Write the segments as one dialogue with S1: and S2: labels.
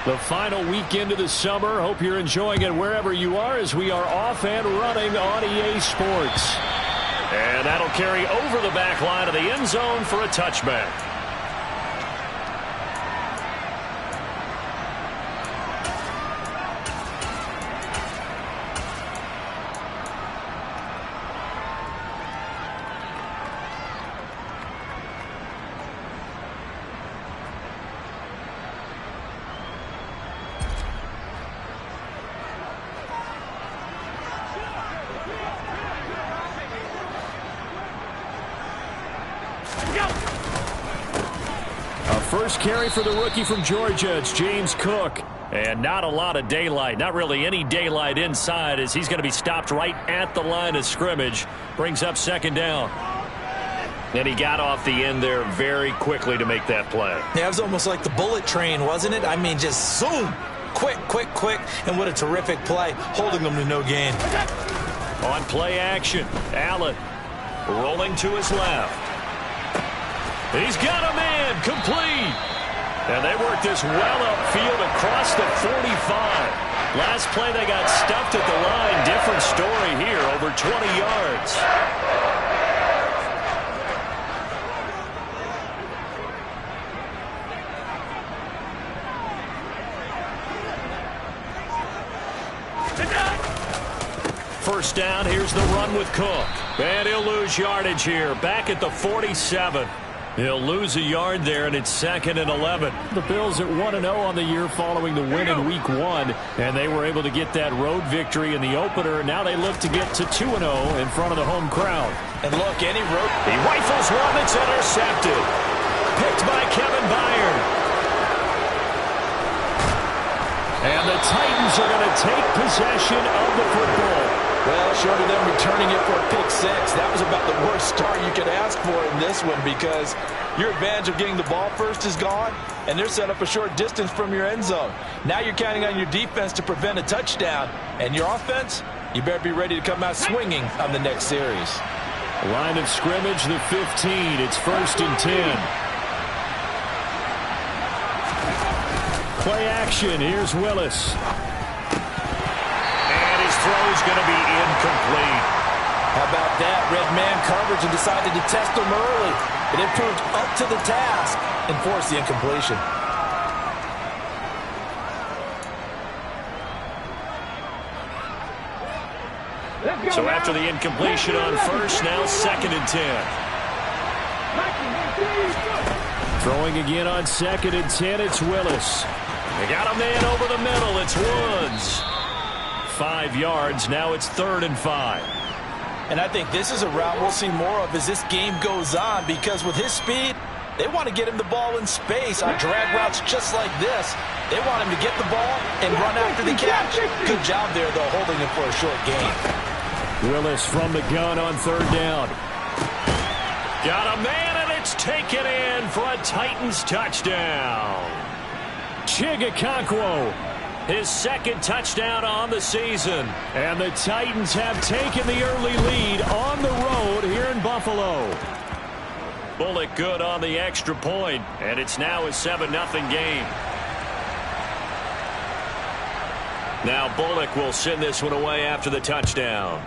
S1: The final weekend of the summer. Hope you're enjoying it wherever you are as we are off and running on EA Sports. And that'll carry over the back line of the end zone for a touchback. First carry for the rookie from Georgia. It's James Cook. And not a lot of daylight. Not really any daylight inside as he's going to be stopped right at the line of scrimmage. Brings up second down. And he got off the end there very quickly to make that play.
S2: Yeah, it was almost like the bullet train, wasn't it? I mean, just zoom. Quick, quick, quick. And what a terrific play, holding them to no gain.
S1: On play action, Allen rolling to his left. He's got a man complete. And they work this well upfield across the 45. Last play they got stuffed at the line. Different story here, over 20 yards. First down, here's the run with Cook. And he'll lose yardage here, back at the 47. He'll lose a yard there, and it's 2nd and 11. The Bills at 1-0 on the year following the win in Week 1, and they were able to get that road victory in the opener. Now they look to get to 2-0 in front of the home crowd.
S2: And look, any road...
S1: He rifles one that's intercepted. Picked by Kevin Byard. And the Titans are going to take possession of the football.
S2: Well, short of them returning it for a pick six, that was about the worst start you could ask for in this one because your advantage of getting the ball first is gone, and they're set up a short distance from your end zone. Now you're counting on your defense to prevent a touchdown, and your offense, you better be ready to come out swinging on the next series.
S1: Line of scrimmage, the 15. It's 1st and 10. Play action. Here's Willis. Throw's going to be incomplete.
S2: How about that? Red man coverage and decided to test him early. But it proved up to the task and forced the incompletion.
S1: So after the incompletion on first, now 2nd and 10. Throwing again on 2nd and 10, it's Willis. They got a man over the middle. It's Woods. 5 yards. Now it's 3rd and 5.
S2: And I think this is a route we'll see more of as this game goes on because with his speed, they want to get him the ball in space on drag routes just like this. They want him to get the ball and run after the catch. Good job there, though, holding him for a short gain.
S1: Willis from the gun on 3rd down. Got a man, and it's taken in for a Titans touchdown. Chigakonkwo. His 2nd touchdown on the season. And the Titans have taken the early lead on the road here in Buffalo. Bullock good on the extra point, and it's now a 7-0 game. Now Bullock will send this one away after the touchdown.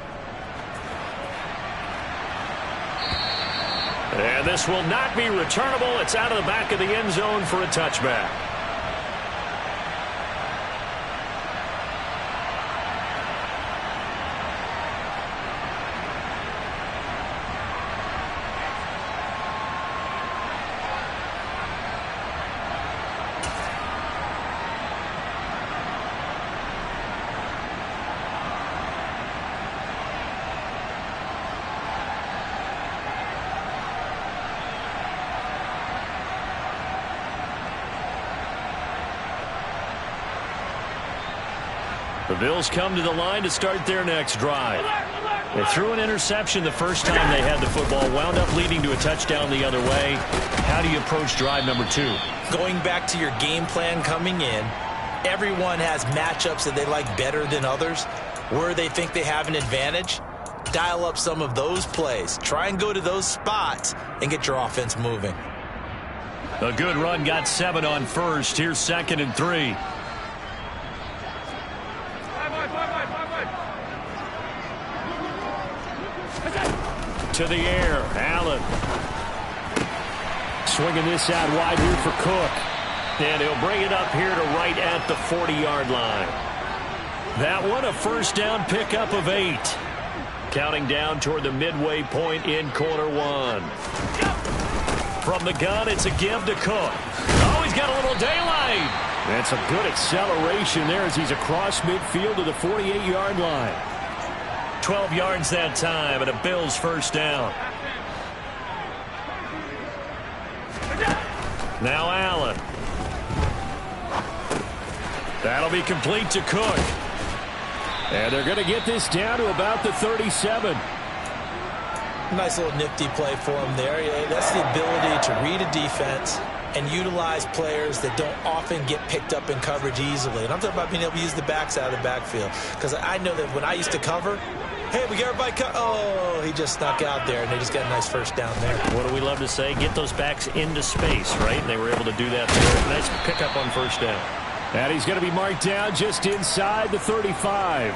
S1: And this will not be returnable. It's out of the back of the end zone for a touchback. The Bills come to the line to start their next drive. They threw an interception the first time they had the football, wound up leading to a touchdown the other way. How do you approach drive number 2?
S2: Going back to your game plan coming in, everyone has matchups that they like better than others. Where they think they have an advantage, dial up some of those plays. Try and go to those spots and get your offense moving.
S1: A good run got 7 on first. Here's 2nd and 3. to the air. Allen. Swinging this out wide here for Cook. And he'll bring it up here to right at the 40-yard line. That one a first down pickup of 8. Counting down toward the midway point in quarter 1. From the gun, it's a give to Cook. Oh, he's got a little daylight. That's a good acceleration there as he's across midfield to the 48-yard line. 12 yards that time and a Bills first down. Now Allen. That'll be complete to Cook. And they're going to get this down to about the 37.
S2: Nice little nifty play for him there. That's the ability to read a defense and utilize players that don't often get picked up in coverage easily. And I'm talking about being able to use the backs out of the backfield. Because I know that when I used to cover, hey, we got everybody cut. Oh, he just snuck out there, and they just got a nice first down there.
S1: What do we love to say? Get those backs into space, right? And they were able to do that there. Nice pickup on first down. And he's going to be marked down just inside the 35.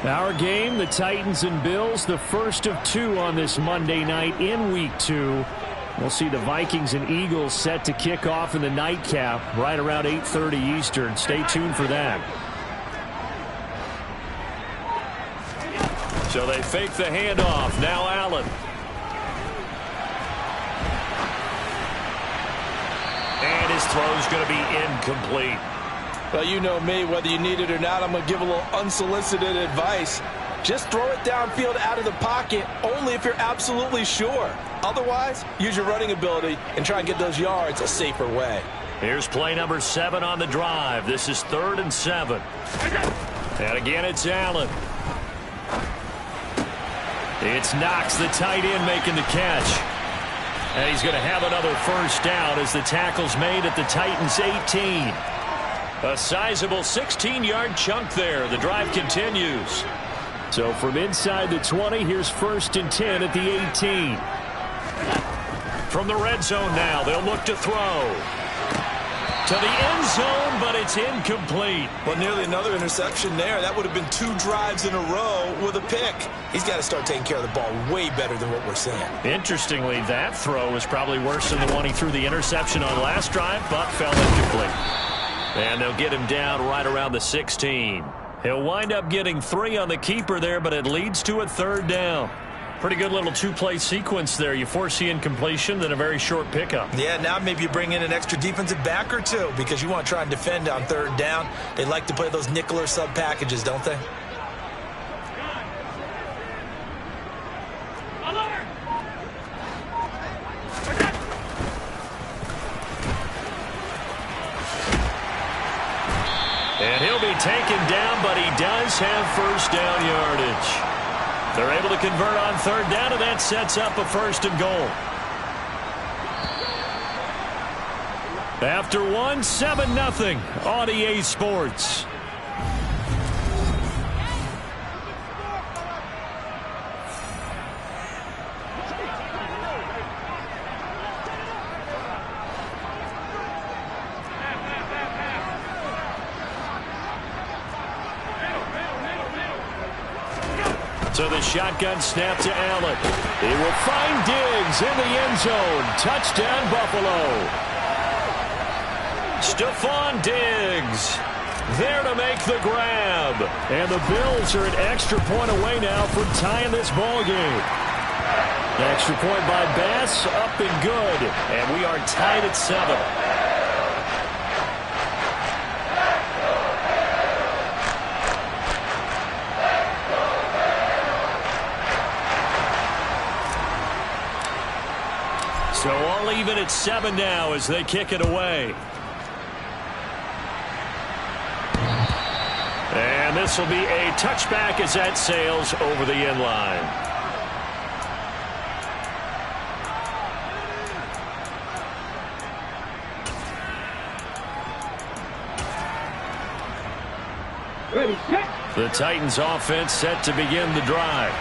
S1: Our game, the Titans and Bills, the first of 2 on this Monday night in Week 2. We'll see the Vikings and Eagles set to kick off in the nightcap right around 8:30 Eastern. Stay tuned for that. So they fake the handoff. Now Allen. And his throw's going to be incomplete.
S2: Well, you know me, whether you need it or not, I'm going to give a little unsolicited advice. Just throw it downfield out of the pocket only if you're absolutely sure. Otherwise, use your running ability and try and get those yards a safer way.
S1: Here's play number 7 on the drive. This is 3rd and 7. And again, it's Allen. It's Knox, the tight end, making the catch. And he's going to have another first down as the tackle's made at the Titans' 18. A sizable 16-yard chunk there. The drive continues. So from inside the 20, here's 1st and 10 at the 18. From the red zone now, they'll look to throw. To the end zone, but it's incomplete.
S2: Well, nearly another interception there. That would have been 2 drives in a row with a pick. He's got to start taking care of the ball way better than what we're seeing.
S1: Interestingly, that throw was probably worse than the one he threw the interception on last drive, but fell incomplete. And they'll get him down right around the 16. He'll wind up getting 3 on the keeper there, but it leads to a 3rd down. Pretty good little 2-play sequence there. You force the incompletion, then a very short pickup.
S2: Yeah, now maybe you bring in an extra defensive back or 2 because you want to try and defend on 3rd down. They like to play those nickel or sub packages, don't they?
S1: And he'll be taken down, but he does have first down yardage. They're able to convert on 3rd down, and that sets up a 1st and goal. After 1, 7-0 on EA Sports. So the shotgun snap to Allen. He will find Diggs in the end zone. Touchdown, Buffalo. Stephon Diggs there to make the grab. And the Bills are an extra point away now from tying this ball game. Extra point by Bass, up and good. And we are tied at 7. So all even at 7 now as they kick it away. And this will be a touchback as that sails over the end line. The Titans offense set to begin the drive.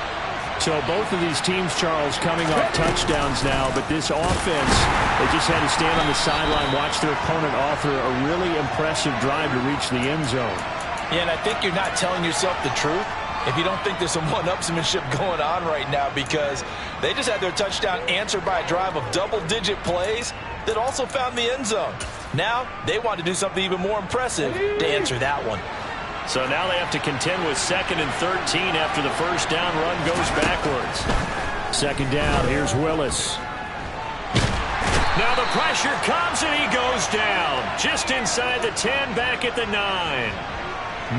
S1: So both of these teams, Charles, coming off touchdowns now, but this offense, they just had to stand on the sideline, watch their opponent author a really impressive drive to reach the end zone.
S2: Yeah, and I think you're not telling yourself the truth if you don't think there's some one-upsmanship going on right now, because they just had their touchdown answered by a drive of double-digit plays that also found the end zone. Now they want to do something even more impressive to answer that one.
S1: So now they have to contend with 2nd and 13 after the first down run goes backwards. 2nd down, here's Willis. Now the pressure comes and he goes down. Just inside the 10, back at the 9.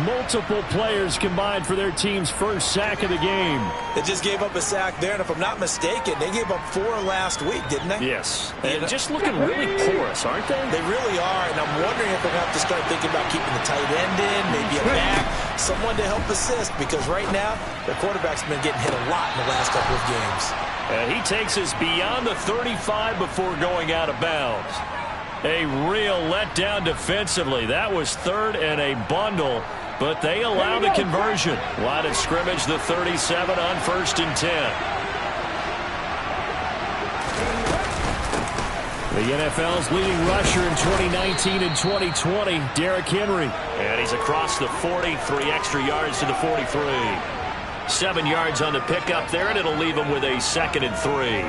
S1: Multiple players combined for their team's first sack of the game.
S3: They just gave up a sack there, and if I'm not mistaken, they gave up 4 last week, didn't they?
S1: Yes. And just looking really porous, aren't they?
S3: They really are, and I'm wondering if they're going to have to start thinking about keeping the tight end in, maybe a back, someone to help assist, because right now, their quarterback's been getting hit a lot in the last couple of games.
S1: And he takes us beyond the 35 before going out of bounds. A real letdown defensively. That was 3rd and a bundle, but they allow the conversion. Line of scrimmage, the 37 on 1st and 10. The NFL's leading rusher in 2019 and 2020, Derrick Henry. And he's across the 40, 3 extra yards to the 43. 7 yards on the pickup there, and it'll leave him with a 2nd and 3.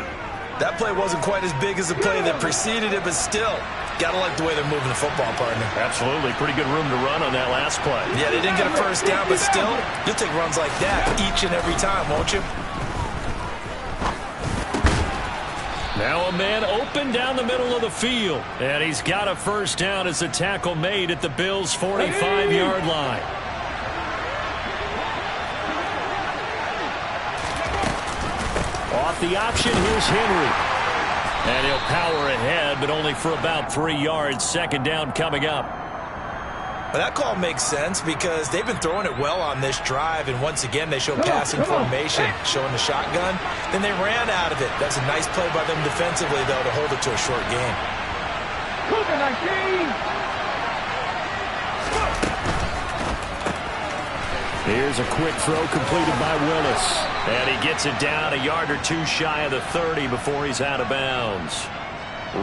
S3: That play wasn't quite as big as the play that preceded it, but still, got to like the way they're moving the football, partner.
S1: Absolutely. Pretty good room to run on that last play.
S3: Yeah, they didn't get a first down, but still, you'll take runs like that each and every time, won't you?
S1: Now a man open down the middle of the field. And he's got a first down as the tackle made at the Bills' 45-yard line. Off the option, here's Henry. And he'll power ahead, but only for about 3 yards. 2nd down coming up.
S3: Well, that call makes sense because they've been throwing it well on this drive, and once again, they show passing formation, showing the shotgun. Then they ran out of it. That's a nice play by them defensively, though, to hold it to a short game.
S1: Here's a quick throw completed by Willis. And he gets it down a yard or 2 shy of the 30 before he's out of bounds.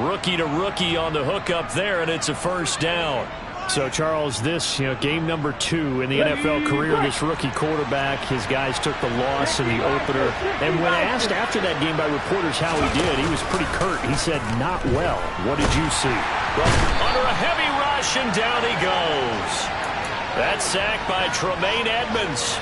S1: Rookie to rookie on the hookup there, and it's a first down. So, Charles, this, game number 2 in the NFL career of this rookie quarterback. His guys took the loss in the opener. And when asked after that game by reporters how he did, he was pretty curt. He said, not well. What did you see? Well, under a heavy rush, and down he goes. That sack by Tremaine Edmonds.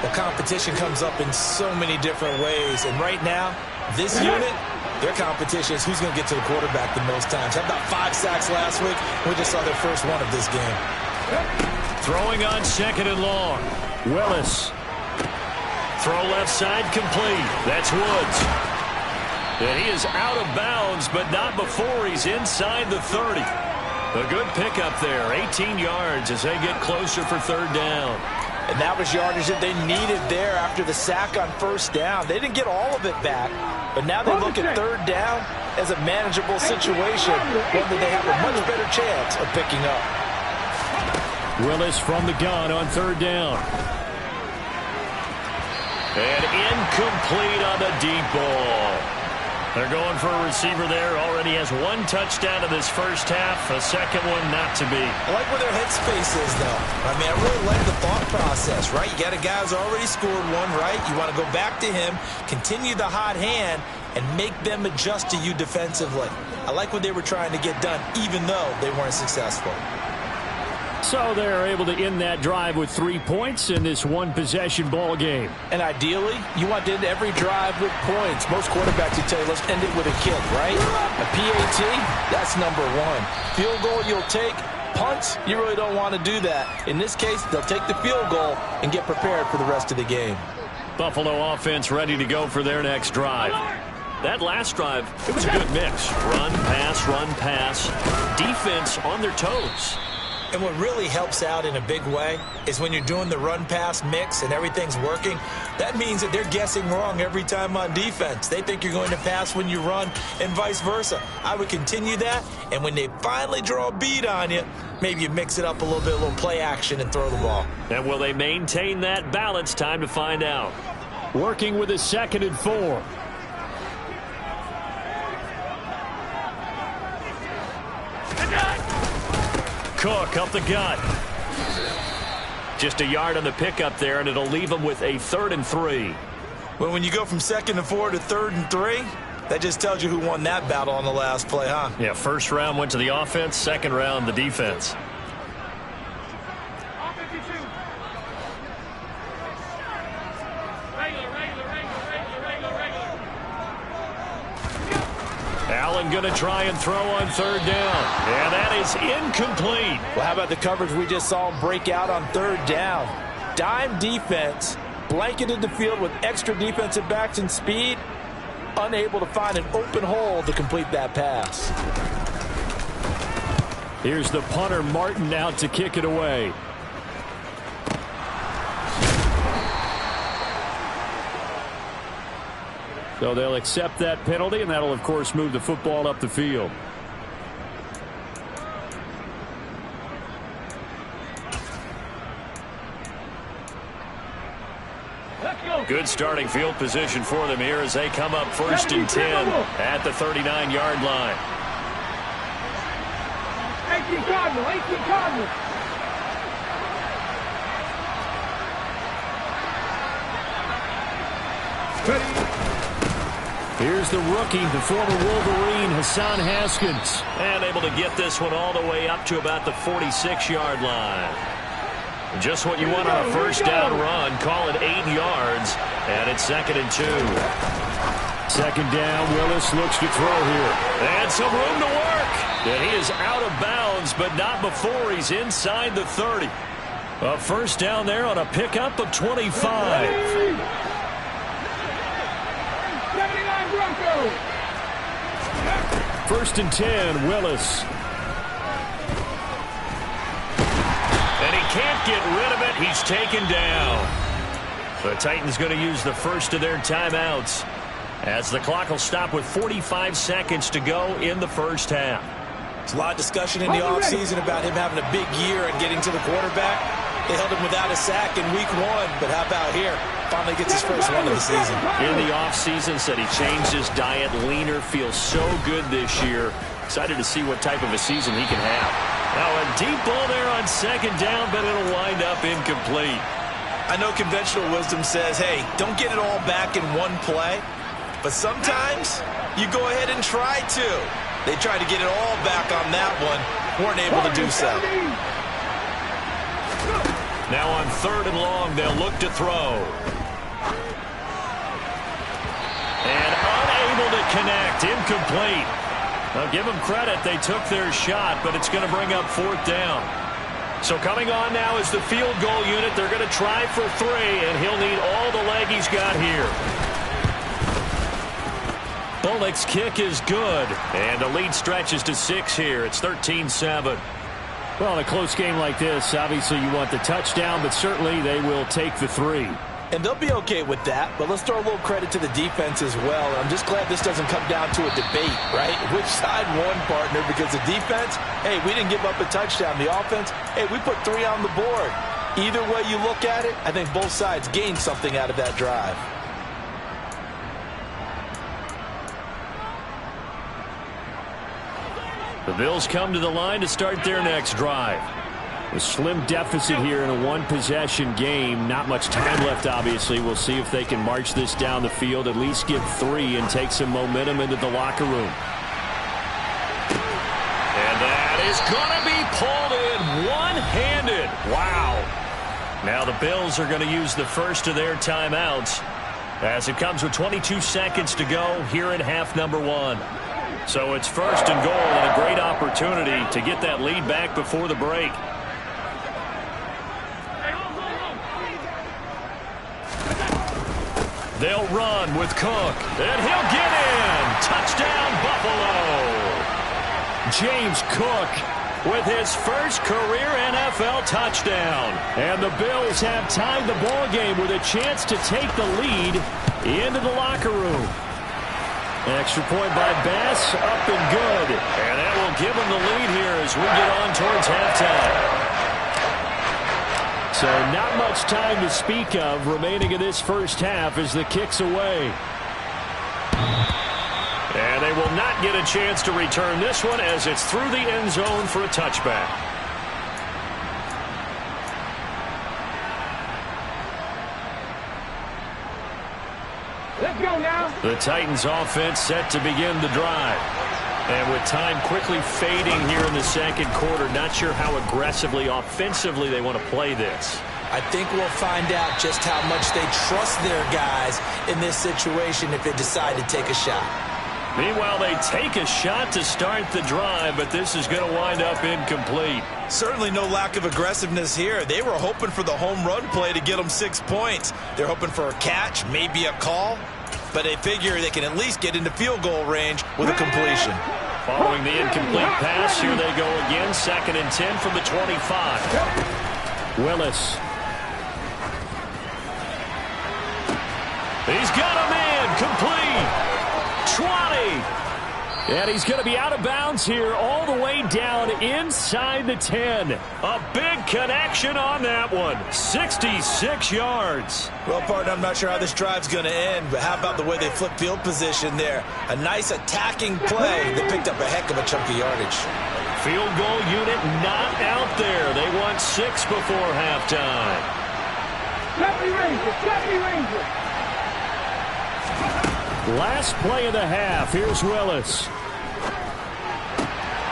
S3: The competition comes up in so many different ways. And right now, this unit, their competition is who's going to get to the quarterback the most times. How about 5 sacks last week? We just saw their first one of this game.
S1: Throwing on 2nd and long. Willis. Throw left side complete. That's Woods. And he is out of bounds, but not before he's inside the 30. A good pickup there. 18 yards as they get closer for 3rd down.
S3: And that was yardage that they needed there after the sack on first down. They didn't get all of it back, but now they look at 3rd down as a manageable situation, one that they have a much better chance of picking up.
S1: Willis from the gun on 3rd down. And incomplete on the deep ball. They're going for a receiver there. Already has 1 touchdown in this first half. A second one not to be.
S3: I like where their headspace is, though. I mean, I really like the thought process, right? You got a guy who's already scored 1, right? You want to go back to him, continue the hot hand, and make them adjust to you defensively. I like what they were trying to get done, even though they weren't successful.
S1: So they're able to end that drive with 3 points in this 1-possession ball game.
S3: And ideally, you want to end every drive with points. Most quarterbacks will tell you, let's end it with a kick, right? A PAT, that's number 1. Field goal you'll take. Punts, you really don't want to do that. In this case, they'll take the field goal and get prepared for the rest of the game.
S1: Buffalo offense ready to go for their next drive. That last drive, it was a good mix. Run, pass, defense on their toes.
S3: And what really helps out in a big way is when you're doing the run-pass mix and everything's working, that means that they're guessing wrong every time on defense. They think you're going to pass when you run and vice versa. I would continue that, and when they finally draw a bead on you, maybe you mix it up a little bit, a little play action, and throw the ball.
S1: And will they maintain that balance? Time to find out. Working with a 2nd and 4. Cook up the gut. Just a yard on the pickup there, and it'll leave them with a 3rd and 3.
S3: Well, when you go from 2nd and 4 to 3rd and 3, that just tells you who won that battle on the last play, huh?
S1: Yeah, first round went to the offense, second round the defense. Allen going to try and throw on 3rd down. And that is incomplete.
S2: Well, how about the coverage we just saw him break out on 3rd down? Dime defense, blanketed the field with extra defensive backs and speed, unable to find an open hole to complete that pass.
S1: Here's the punter, Martin, out to kick it away. So they'll accept that penalty, and that'll, of course, move the football up the field. Good starting field position for them here as they come up 1st and 10 at the 39-yard line.
S4: 18 Cardinal, 18 Cardinal.
S1: Here's the rookie, the former Wolverine, Hassan Haskins. And able to get this one all the way up to about the 46-yard line. Just what you want on a first down run. Call it 8 yards. And it's 2nd and 2. 2nd down, Willis looks to throw here. And some room to work. And he is out of bounds, but not before he's inside the 30. A first down there on a pickup of 25. 1st and 10, Willis. And he can't get rid of it. He's taken down. The Titans going to use the first of their timeouts as the clock will stop with 45 seconds to go in the first half.
S3: There's a lot of discussion in the offseason about him having a big year and getting to the quarterback. They held him without a sack in week 1, but how about here? Finally gets his first one of the season.
S1: In the offseason, said he changed his diet, leaner, feels so good this year. Excited to see what type of a season he can have. Now a deep ball there on 2nd down, but it'll wind up incomplete.
S3: I know conventional wisdom says, hey, don't get it all back in one play, but sometimes you go ahead and try to. They tried to get it all back on that one, weren't able to do so.
S1: Now on 3rd and long, they'll look to throw. And unable to connect, incomplete. Now give them credit, they took their shot, but it's going to bring up 4th down. So coming on now is the field goal unit. They're going to try for 3, and he'll need all the leg he's got here. Bullock's kick is good, and the lead stretches to 6 here. It's 13-7. Well, in a close game like this, obviously you want the touchdown, but certainly they will take the 3.
S2: And they'll be okay with that, but let's throw a little credit to the defense as well. I'm just glad this doesn't come down to a debate, right? Which side won, partner? Because the defense, hey, we didn't give up a touchdown. The offense, hey, we put 3 on the board. Either way you look at it, I think both sides gained something out of that drive.
S1: The Bills come to the line to start their next drive. A slim deficit here in a one-possession game. Not much time left, obviously. We'll see if they can march this down the field, at least get 3, and take some momentum into the locker room. And that is going to be pulled in one-handed. Wow. Now the Bills are going to use the first of their timeouts as it comes with 22 seconds to go here in half number 1. So it's 1st and goal and a great opportunity to get that lead back before the break. They'll run with Cook, and he'll get in. Touchdown, Buffalo. James Cook with his first career NFL touchdown. And the Bills have tied the ball game with a chance to take the lead into the locker room. Extra point by Bass, up and good. And that will give them the lead here as we get on towards halftime. So not much time to speak of remaining in this first half as the kick's away. And they will not get a chance to return this one as it's through the end zone for a touchback.
S4: Let's go now.
S1: The Titans offense set to begin the drive. And with time quickly fading here in the second quarter, not sure how aggressively, offensively they want to play this.
S3: I think we'll find out just how much they trust their guys in this situation if they decide to take a shot.
S1: Meanwhile, they take a shot to start the drive, but this is going to wind up incomplete.
S3: Certainly no lack of aggressiveness here. They were hoping for the home run play to get them 6 points. They're hoping for a catch, maybe a call, but they figure they can at least get into field goal range with a completion.
S1: Following the incomplete pass, here they go again, 2nd and 10 from the 25. Willis. He's got a man, complete. 20. And he's going to be out of bounds here all the way down inside the 10. A big connection on that one. 66 yards.
S3: Well, partner, I'm not sure how this drive's going to end, but how about the way they flip field position there? A nice attacking play that picked up a heck of a chunk of yardage.
S1: Field goal unit not out there. They want 6 before halftime.
S4: Deputy Ranger, Deputy Ranger.
S1: Last play of the half. Here's Willis.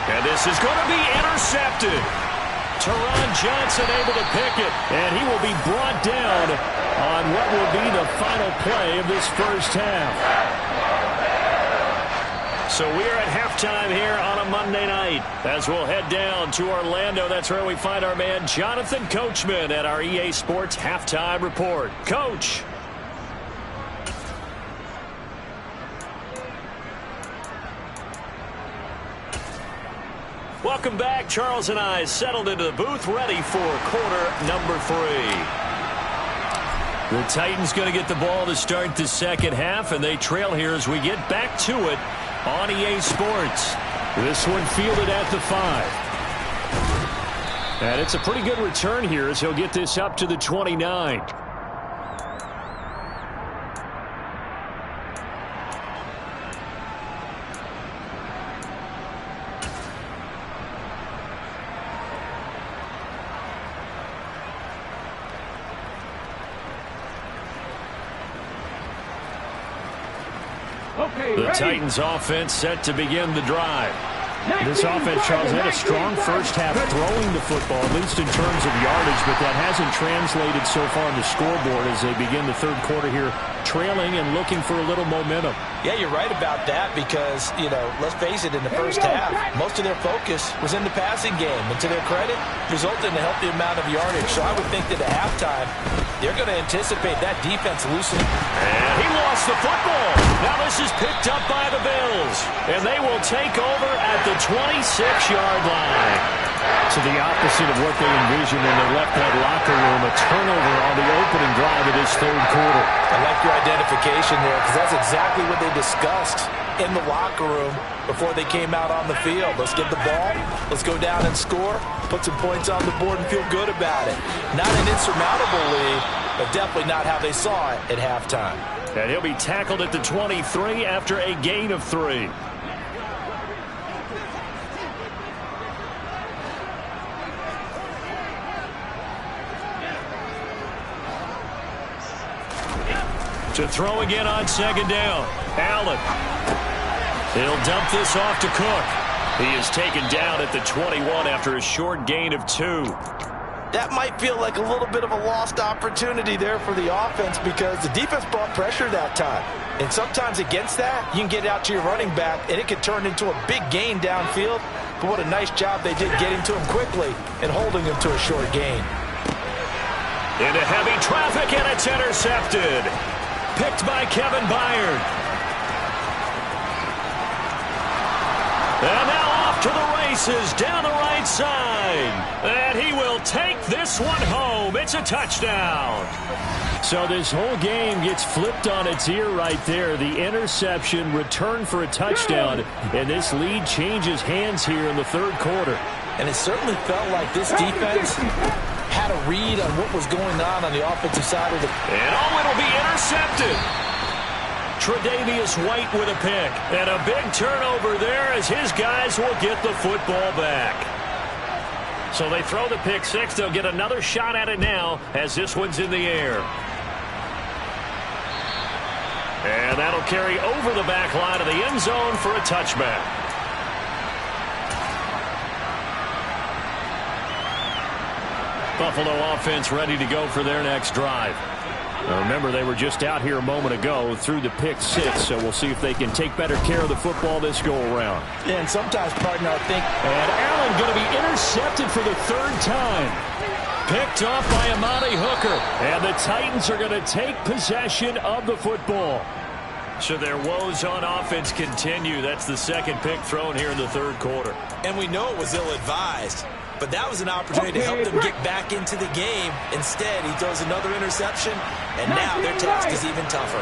S1: And this is going to be intercepted. Teron Johnson able to pick it. And he will be brought down on what will be the final play of this first half. So we're at halftime here on a Monday night. As we'll head down to Orlando, that's where we find our man Jonathan Coachman at our EA Sports Halftime Report. Coach. Welcome back. Charles and I settled into the booth, ready for quarter number 3. The Titans going to get the ball to start the second half, and they trail here as we get back to it on EA Sports. This one fielded at the 5. And it's a pretty good return here as he'll get this up to the 29.
S4: Okay,
S1: The
S4: ready.
S1: Titans offense set to begin the drive. This offense, Charles, had a strong first half throwing the football, at least in terms of yardage, but that hasn't translated so far on the scoreboard as they begin the third quarter here, trailing and looking for a little momentum.
S3: Yeah, you're right about that because, let's face it, in the first half, most of their focus was in the passing game. And to their credit, resulted in a healthy amount of yardage. So I would think that at halftime, they're going to anticipate that defense loosening.
S1: And he lost the football. Now this is picked up by the Bills. And they will take over at the 26-yard line. So the opposite of what they envisioned when they left that locker room, a turnover on the opening drive of this third quarter.
S3: I like your identification there because that's exactly what they discussed in the locker room before they came out on the field. Let's get the ball. Let's go down and score. Put some points on the board and feel good about it. Not an insurmountable lead, but definitely not how they saw it at halftime.
S1: And he'll be tackled at the 23 after a gain of 3. To throw again on second down. Allen. He'll dump this off to Cook. He is taken down at the 21 after a short gain of 2.
S3: That might feel like a little bit of a lost opportunity there for the offense because the defense brought pressure that time. And sometimes against that, you can get out to your running back, and it can turn into a big gain downfield. But what a nice job they did getting to him quickly and holding him to a short gain.
S1: Into heavy traffic, and it's intercepted. Picked by Kevin Byard. And now off to the races down the right side. And he will take this one home. It's a touchdown. So this whole game gets flipped on its ear right there. The interception, return for a touchdown. And this lead changes hands here in the third quarter.
S3: And it certainly felt like this defense had a read on what was going on the offensive side of the...
S1: And it'll be intercepted. Tre'Davious White with a pick. And a big turnover there as his guys will get the football back. So they throw the pick 6. They'll get another shot at it now as this one's in the air. And that'll carry over the back line of the end zone for a touchback. Buffalo offense ready to go for their next drive. Now remember, they were just out here a moment ago through the pick six, so we'll see if they can take better care of the football this go-around.
S2: Yeah, and sometimes, partner, I think...
S1: And Allen going to be intercepted for the third time. Picked off by Amani Hooker. And the Titans are going to take possession of the football. So their woes on offense continue. That's the second pick thrown here in the third quarter.
S3: And we know it was ill-advised. But that was an opportunity to help them get back into the game. Instead, he throws another interception, and now their task is even tougher.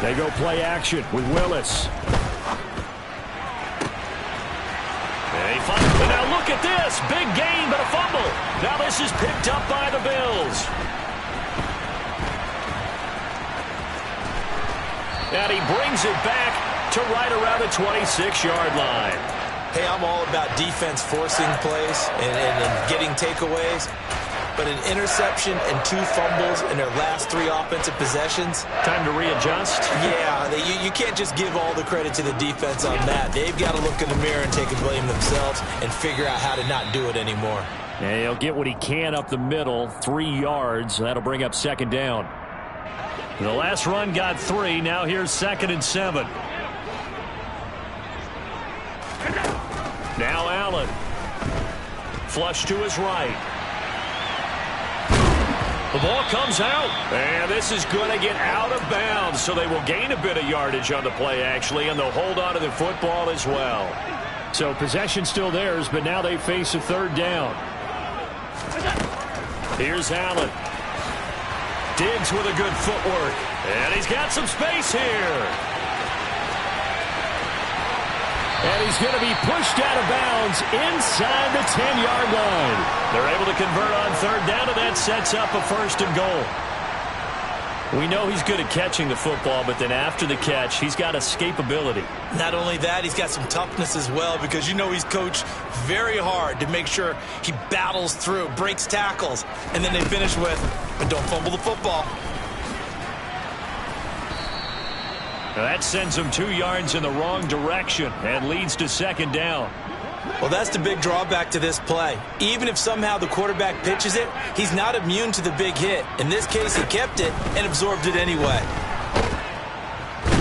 S1: They go play action with Willis. And now look at this. Big gain, but a fumble. Now this is picked up by the Bills. And he brings it back to right around the 26-yard line.
S3: Hey, I'm all about defense forcing plays and getting takeaways. But an interception and 2 fumbles in their last 3 offensive possessions.
S1: Time to readjust?
S3: Yeah, you can't just give all the credit to the defense on that. They've got to look in the mirror and take a blame themselves and figure out how to not do it anymore.
S1: And he'll get what he can up the middle, 3 yards. That'll bring up second down. The last run got 3. Now here's 2nd and 7. Now Allen. Flush to his right. The ball comes out. And this is going to get out of bounds. So they will gain a bit of yardage on the play, actually. And they'll hold on to the football as well. So possession still theirs, but now they face a third down. Here's Allen. Diggs with a good footwork. And he's got some space here. And he's going to be pushed out of bounds inside the 10-yard line. They're able to convert on third down, and that sets up a 1st and goal. We know he's good at catching the football, but then after the catch, he's got escapability.
S3: Not only that, he's got some toughness as well, because you know he's coached very hard to make sure he battles through, breaks tackles, and then they finish with, and don't fumble the football.
S1: Now that sends him 2 yards in the wrong direction and leads to second down.
S3: Well, that's the big drawback to this play. Even if somehow the quarterback pitches it, he's not immune to the big hit. In this case, he kept it and absorbed it anyway.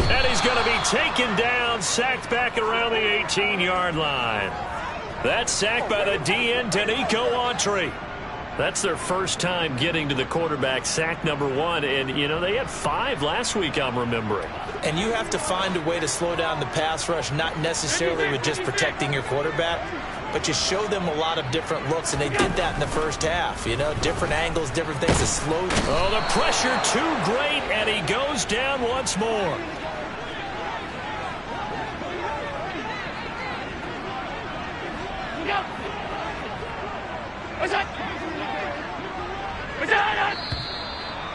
S1: And he's going to be taken down, sacked back around the 18-yard line. That's sacked by the DN, Danico Autry. That's their first time getting to the quarterback, sack number 1. And, you know, they had 5 last week, I'm remembering.
S3: And you have to find a way to slow down the pass rush, not necessarily with just protecting your quarterback, but you show them a lot of different looks, and they did that in the first half. You know, different angles, different things to slow.
S1: Oh, the pressure too great, and he goes down once more.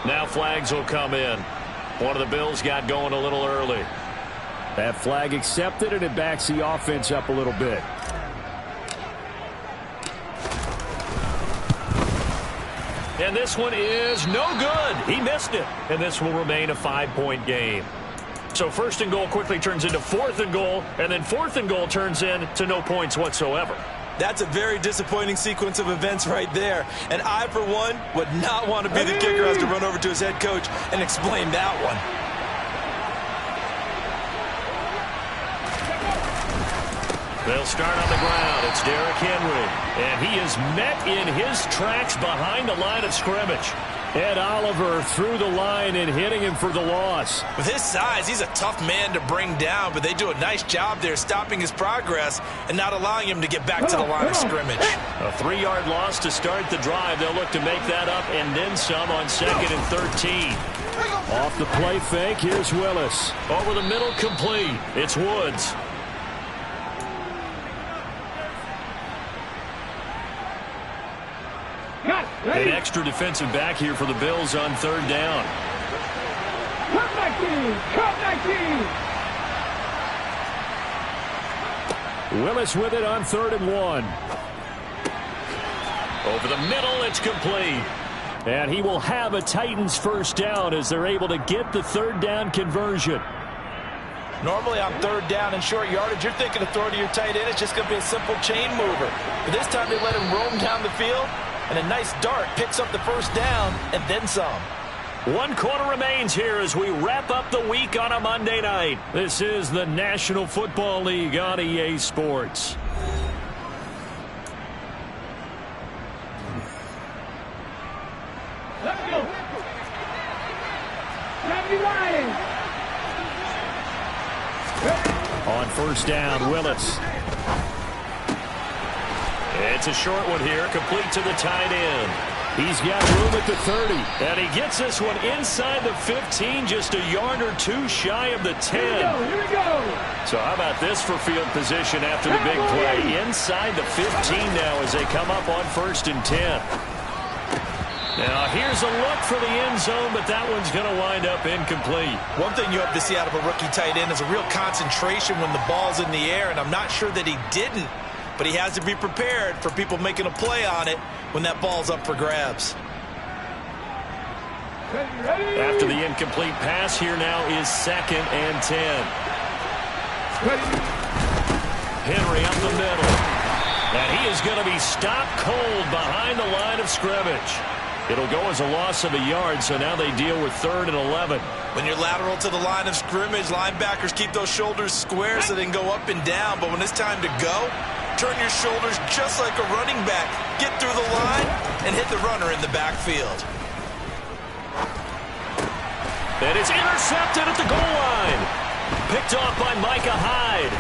S1: Now flags will come in. One of the Bills got going a little early. That flag accepted, and it backs the offense up a little bit. And this one is no good. He missed it. And this will remain a 5-point game. So 1st and goal quickly turns into 4th and goal, and then 4th and goal turns into no points whatsoever.
S3: That's a very disappointing sequence of events right there. And I, for one, would not want to be the kicker who has to run over to his head coach and explain that one.
S1: They'll start on the ground. It's Derrick Henry. And he is met in his tracks behind the line of scrimmage. Ed Oliver through the line and hitting him for the loss.
S3: With his size, he's a tough man to bring down, but they do a nice job there stopping his progress and not allowing him to get back to the line of scrimmage.
S1: A 3-yard loss to start the drive. They'll look to make that up and then some on 2nd and 13. Off the play fake, here's Willis. Over the middle, complete. It's Woods. An extra defensive back here for the Bills on third down.
S4: Cut 19! Cut 19!
S1: Willis with it on 3rd and 1. Over the middle, it's complete. And he will have a Titans first down as they're able to get the third down conversion.
S2: Normally on third down and short yardage, you're thinking of throw to your tight end. It's just going to be a simple chain mover. But this time they let him roam down the field, and a nice dart picks up the first down and then some.
S1: 1 quarter remains here as we wrap up the week on a Monday night. This is the National Football League on EA Sports.
S4: Let's go. Miami Lions.
S1: On first down, Willis. It's a short one here, complete to the tight end. He's got room at the 30. And he gets this one inside the 15, just a yard or two shy of the 10.
S4: Here we go.
S1: So how about this for field position after the big play? Inside the 15 now as they come up on 1st and 10. Now here's a look for the end zone, but that one's going to wind up incomplete.
S3: One thing you hope to see out of a rookie tight end is a real concentration when the ball's in the air, and I'm not sure that he didn't, but he has to be prepared for people making a play on it when that ball's up for grabs.
S4: Ready.
S1: After the incomplete pass, here now is 2nd and 10.
S4: Ready.
S1: Henry up the middle. And he is going to be stopped cold behind the line of scrimmage. It'll go as a loss of a yard, so now they deal with 3rd and 11.
S3: When you're lateral to the line of scrimmage, linebackers keep those shoulders square so they can go up and down. But when it's time to go, turn your shoulders just like a running back. Get through the line and hit the runner in the backfield.
S1: And it's intercepted at the goal line. Picked off by Micah Hyde.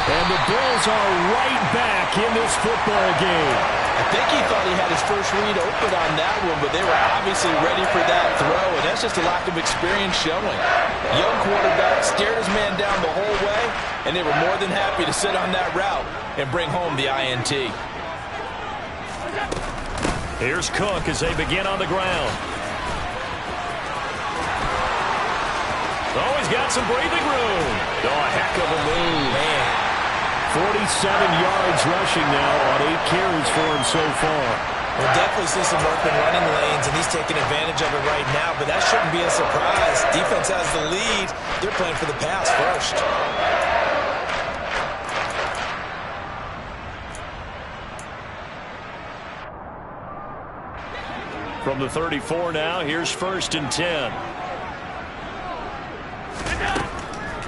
S1: And the Bills are right back in this football game.
S2: I think he thought he had his first read open on that one, but they were obviously ready for that throw, and that's just a lack of experience showing. Young quarterback stared his man down the whole way, and they were more than happy to sit on that route and bring home the INT.
S1: Here's Cook as they begin on the ground. Oh, he's got some breathing room. Oh, a heck of a move.
S3: Man.
S1: 47 yards rushing now on 8 carries for him so far.
S3: We'll definitely see some open running lanes, and he's taking advantage of it right now, but that shouldn't be a surprise. Defense has the lead. They're playing for the pass first.
S1: From the 34 now, here's 1st and 10.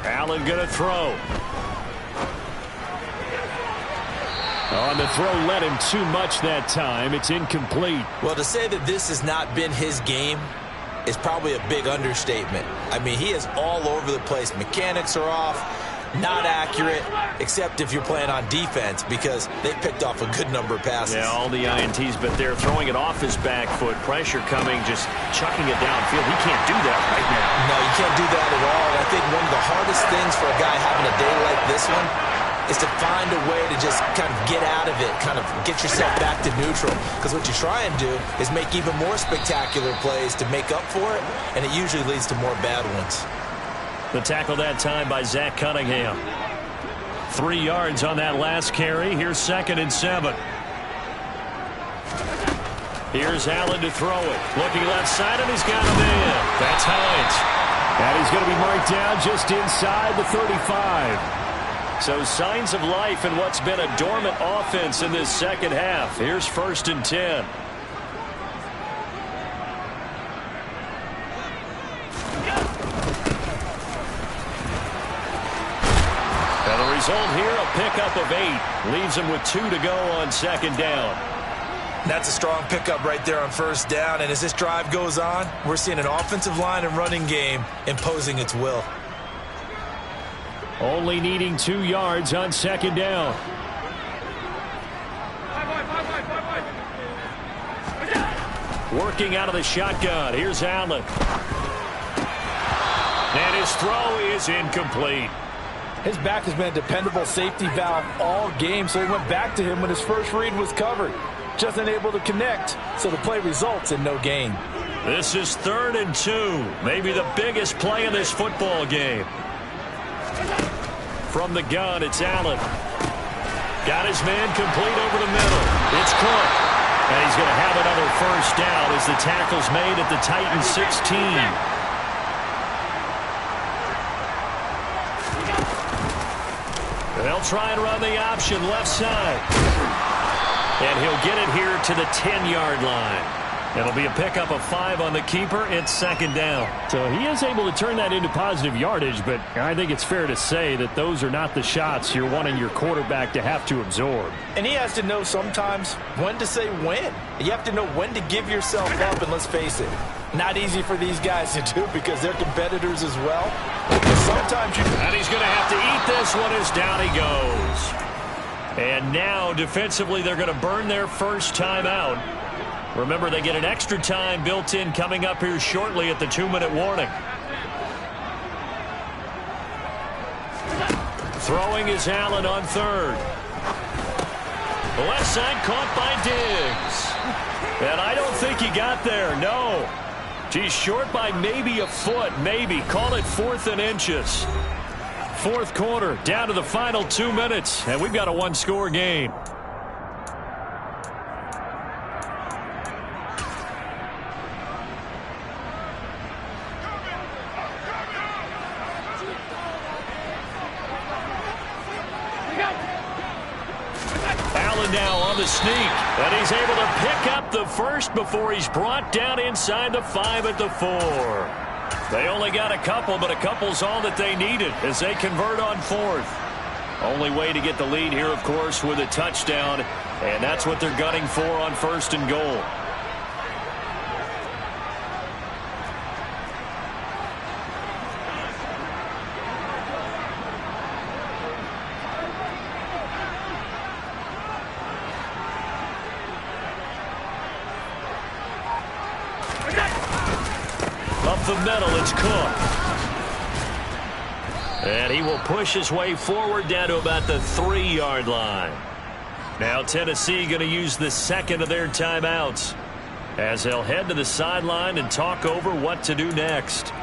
S1: Allen going to throw. On the throw, led him too much that time. It's incomplete.
S3: Well, to say that this has not been his game is probably a big understatement. I mean, he is all over the place. Mechanics are off, not accurate, except if you're playing on defense, because they picked off a good number of passes.
S1: Yeah, all the INTs, but they're throwing it off his back foot. Pressure coming, just chucking it downfield. He can't do that right now.
S3: No, you can't do that at all. And I think one of the hardest things for a guy having a day like this one is to find a way to just kind of get out of it, kind of get yourself back to neutral. Because what you try and do is make even more spectacular plays to make up for it, and it usually leads to more bad ones.
S1: The tackle that time by Zach Cunningham. 3 yards on that last carry. Here's 2nd and 7. Here's Allen to throw it. Looking left side, and he's got him in. That's Hines. And he's going to be marked down just inside the 35. So signs of life in what's been a dormant offense in this second half. Here's 1st and 10. And the result here, a pickup of 8. Leaves him with 2 to go on 2nd down.
S3: That's a strong pickup right there on 1st down. And as this drive goes on, we're seeing an offensive line and running game imposing its will.
S1: Only needing 2 yards on 2nd down. Working out of the shotgun. Here's Allen. And his throw is incomplete.
S2: His back has been a dependable safety valve all game, so he went back to him when his first read was covered. Just unable to connect, so the play results in no gain.
S1: This is 3rd and 2. Maybe the biggest play in this football game. From the gun, it's Allen. Got his man complete over the middle. It's Cook. And he's going to have another first down as the tackle's made at the Titans 16. They'll try and run the option left side. And he'll get it here to the 10-yard line. It'll be a pickup of 5 on the keeper. It's second down.
S5: So he is able to turn that into positive yardage, but I think it's fair to say that those are not the shots you're wanting your quarterback to have to absorb.
S2: And he has to know sometimes when to say when. You have to know when to give yourself up, and let's face it, not easy for these guys to do because they're competitors as well. Sometimes you...
S1: And he's going to have to eat this one as down he goes. And now, defensively, they're going to burn their first time out. Remember, they get an extra time built in coming up here shortly at the 2-minute warning. Throwing is Allen on third. The left side caught by Diggs. And I don't think he got there, no. He's short by maybe a foot, maybe. Call it 4th and inches. Fourth quarter, down to the final 2 minutes, and we've got a one-score game. Allen now on the sneak, and he's able to pick up the first before he's brought down inside the 5 at the 4. They only got a couple, but a couple's all that they needed as they convert on 4th. Only way to get the lead here, of course, with a touchdown, and that's what they're gunning for on 1st and goal. The middle, it's Cook. And he will push his way forward down to about the 3-yard line. Now Tennessee going to use the second of their timeouts as they'll head to the sideline and talk over what to do next.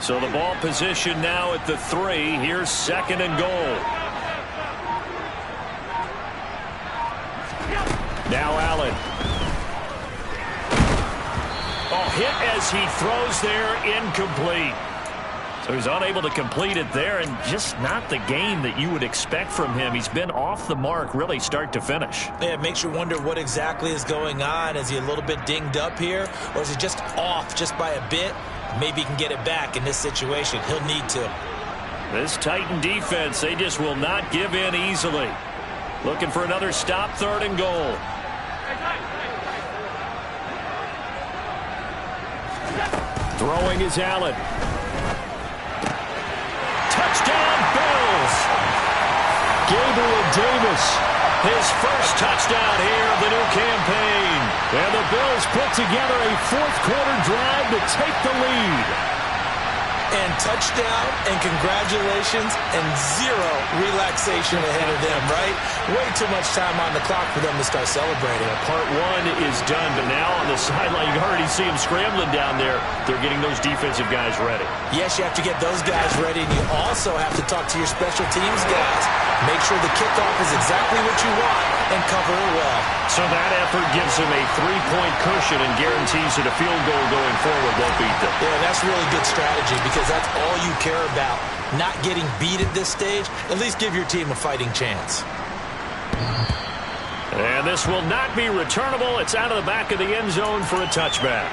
S1: So the ball position now at the 3. Here's 2nd and goal. Now Allen. Oh, hit as he throws there, incomplete. So he's unable to complete it there, and just not the game that you would expect from him. He's been off the mark really start to finish.
S3: Yeah, it makes you wonder what exactly is going on. Is he a little bit dinged up here, or is he just off just by a bit? Maybe he can get it back in this situation. He'll need to.
S1: This Titan defense, they just will not give in easily. Looking for another stop, 3rd and goal. Throwing is Allen. Touchdown, Bills. Gabriel Davis, his first touchdown here of the new campaign. And the Bills put together a 4th quarter drive to take the lead.
S3: And touchdown and congratulations and 0 relaxation ahead of them, right? Way too much time on the clock for them to start celebrating.
S1: Part 1 is done, but now on the sideline, you already see them scrambling down there. They're getting those defensive guys ready.
S3: Yes, you have to get those guys ready, and you also have to talk to your special teams guys. Make sure the kickoff is exactly what you want and cover it well.
S1: So that effort gives them a 3-point cushion and guarantees that a field goal going forward won't beat them.
S3: Yeah, that's really good strategy because that's all you care about. Not getting beat at this stage. At least give your team a fighting chance.
S1: And this will not be returnable. It's out of the back of the end zone for a touchback.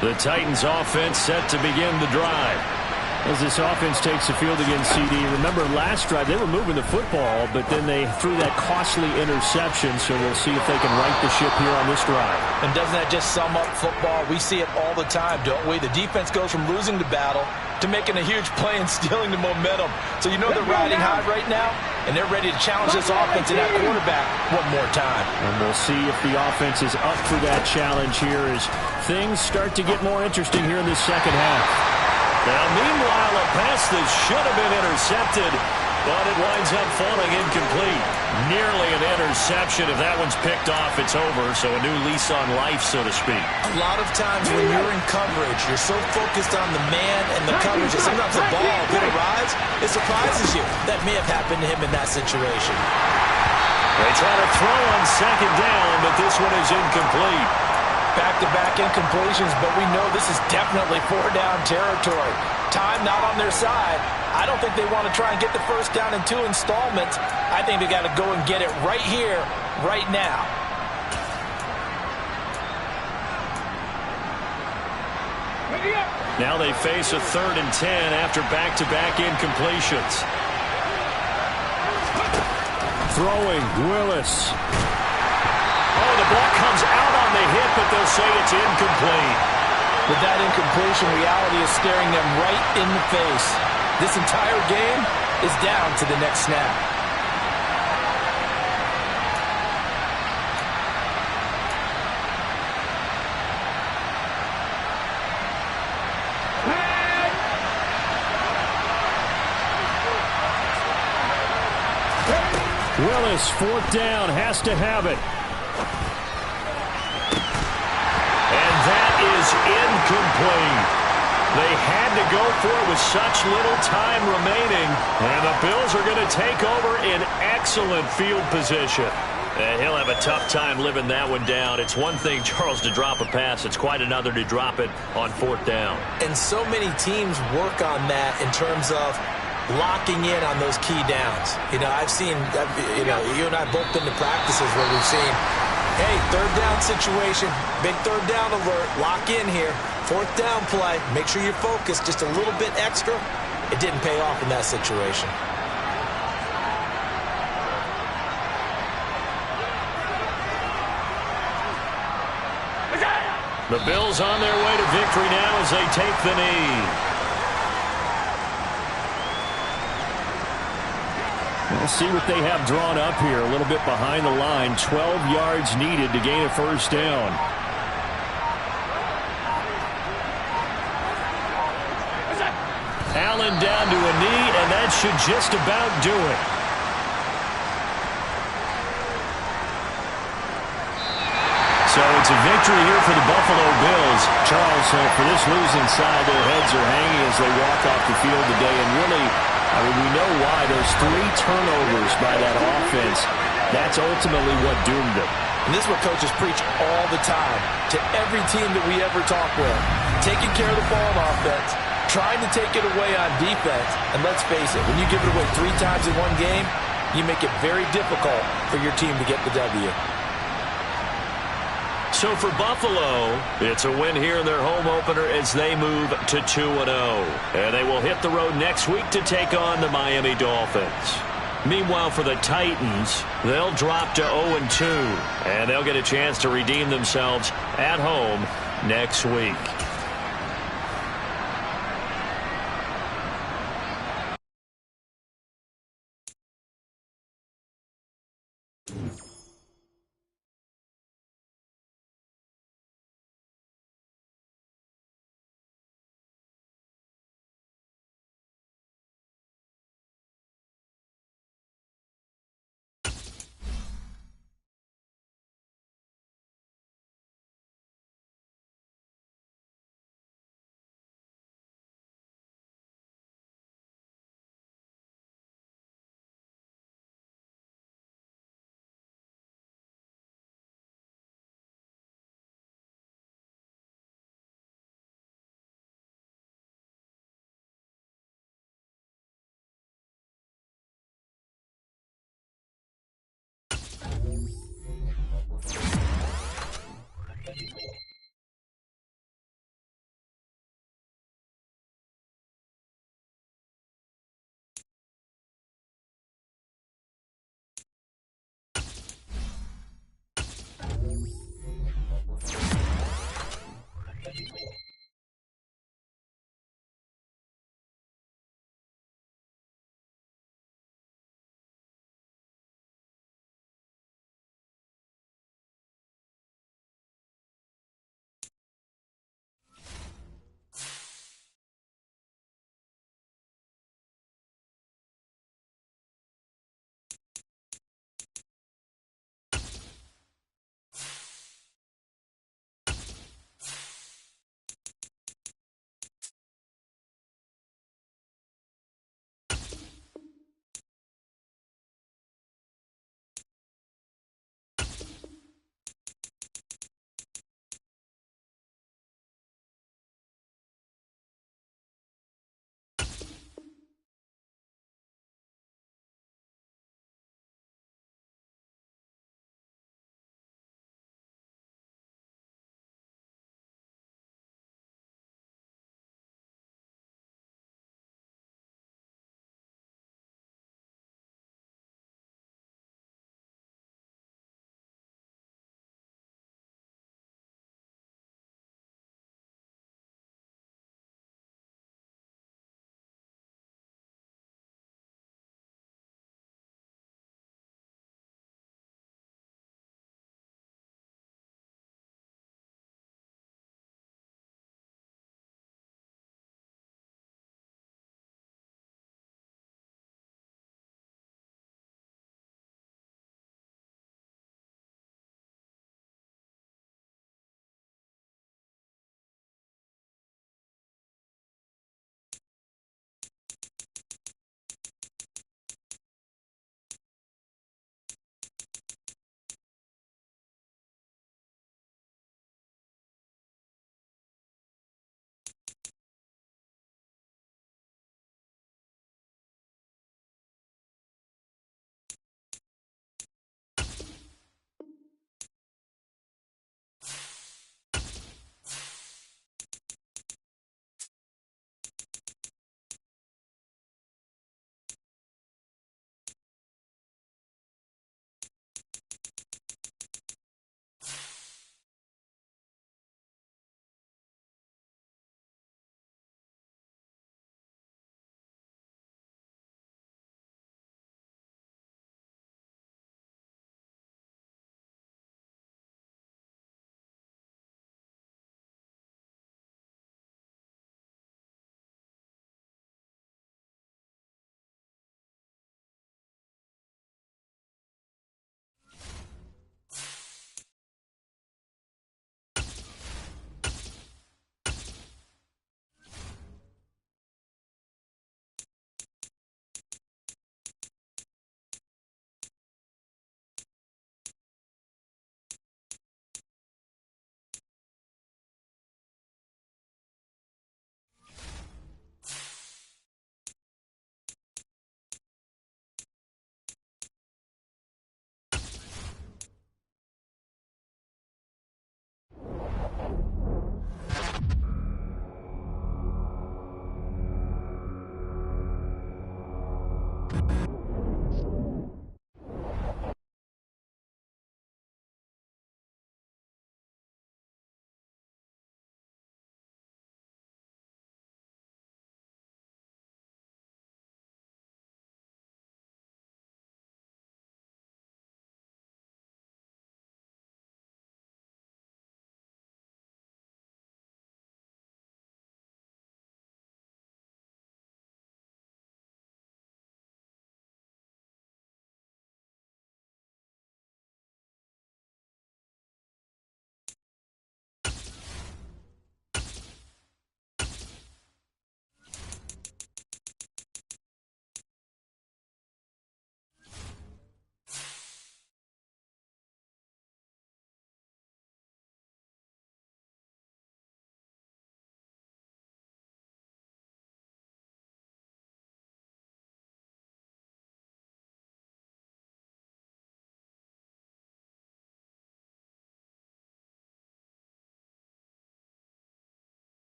S1: The Titans offense set to begin the drive.
S5: As this offense takes the field against CD, remember last drive they were moving the football, but then they threw that costly interception, so we'll see if they can right the ship here on this drive.
S2: And doesn't that just sum up football? We see it all the time, don't we? The defense goes from losing the battle to making a huge play and stealing the momentum. So you know they're riding high right now, and they're ready to challenge this offense and that quarterback one more time.
S5: And we'll see if the offense is up for that challenge here as things start to get more interesting here in this second half.
S1: Now, meanwhile, a pass that should have been intercepted, but it winds up falling incomplete. Nearly an interception. If that one's picked off, it's over. So a new lease on life, so to speak.
S3: A lot of times when you're in coverage, you're so focused on the man and the coverage that sometimes the ball hit arrives, it surprises you. That may have happened to him in that situation.
S1: They try to throw on second down, but this one is incomplete.
S2: Back-to-back incompletions, but we know this is definitely four-down territory. Time not on their side. I don't think they want to try and get the first down in 2 installments. I think they got to go and get it right here, right now.
S1: Now they face a 3rd and 10 after back-to-back incompletions.
S5: Throwing, Willis.
S1: Oh, the ball comes out on the hit, but they'll say it's incomplete.
S2: With that incompletion, reality is staring them right in the face. This entire game is down to the next snap.
S5: Willis, 4th down, has to have it.
S1: And that is incomplete. They had to go for it with such little time remaining. And the Bills are going to take over in excellent field position. And he'll have a tough time living that one down. It's one thing, Charles, to drop a pass. It's quite another to drop it on 4th down.
S3: And so many teams work on that in terms of locking in on those key downs. You know, I've seen, you and I both been to practices where we've seen, hey, 3rd down situation, big 3rd down alert, lock in here, 4th down play, make sure you're focused just a little bit extra. It didn't pay off in that situation.
S1: The Bills on their way to victory now as they take the knee.
S5: We'll see what they have drawn up here. A little bit behind the line. 12 yards needed to gain a 1st down.
S1: Allen down to a knee, and that should just about do it. So it's a victory here for the Buffalo Bills.
S5: Charles, for this losing side, their heads are hanging as they walk off the field today. And really, I mean, we know why. Those 3 turnovers by that offense, that's ultimately what doomed them.
S2: And this is what coaches preach all the time to every team that we ever talk with. Taking care of the ball on offense, trying to take it away on defense. And let's face it, when you give it away 3 times in one game, you make it very difficult for your team to get the W.
S1: So for Buffalo, it's a win here in their home opener as they move to 2-0. And they will hit the road next week to take on the Miami Dolphins. Meanwhile, for the Titans, they'll drop to 0-2. And they'll get a chance to redeem themselves at home next week.